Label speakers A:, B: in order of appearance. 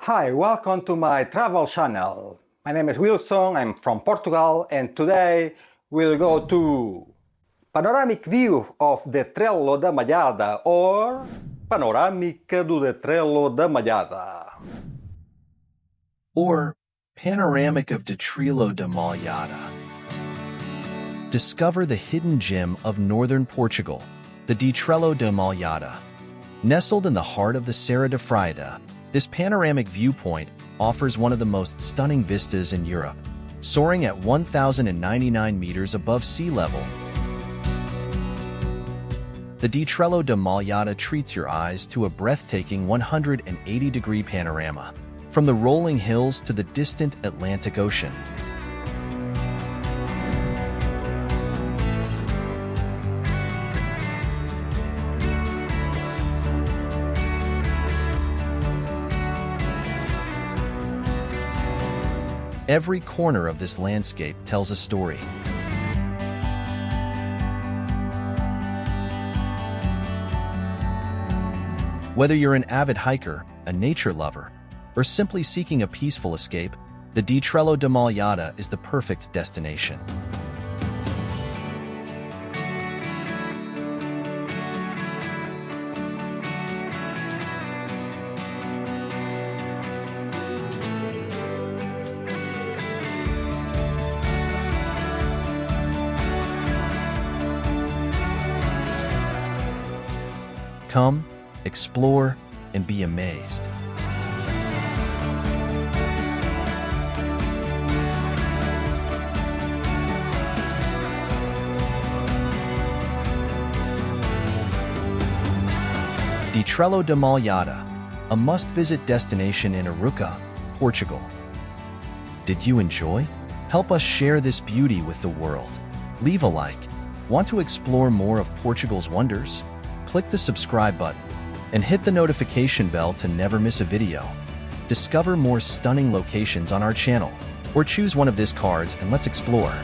A: Hi, welcome to my travel channel. My name is Wilson, I'm from Portugal, and today we'll go to panoramic view of Detrelo da Malhada, or Panorâmica do Detrelo da Malhada,
B: or Panoramic of Detrelo da Malhada. Discover the hidden gem of northern Portugal, the Detrelo da Malhada. Nestled in the heart of the Serra da Freita, this panoramic viewpoint offers one of the most stunning vistas in Europe, soaring at 1,099 meters above sea level. The Detrelo da Malhada treats your eyes to a breathtaking 180-degree panorama, from the rolling hills to the distant Atlantic Ocean. Every corner of this landscape tells a story. Whether you're an avid hiker, a nature lover, or simply seeking a peaceful escape, the Detrelo da Malhada is the perfect destination. Come, explore, and be amazed. Detrelo da Malhada, a must-visit destination in Arouca, Portugal. Did you enjoy? Help us share this beauty with the world. Leave a like. Want to explore more of Portugal's wonders? Click the subscribe button and hit the notification bell to never miss a video. Discover more stunning locations on our channel, or choose one of these cards and let's explore.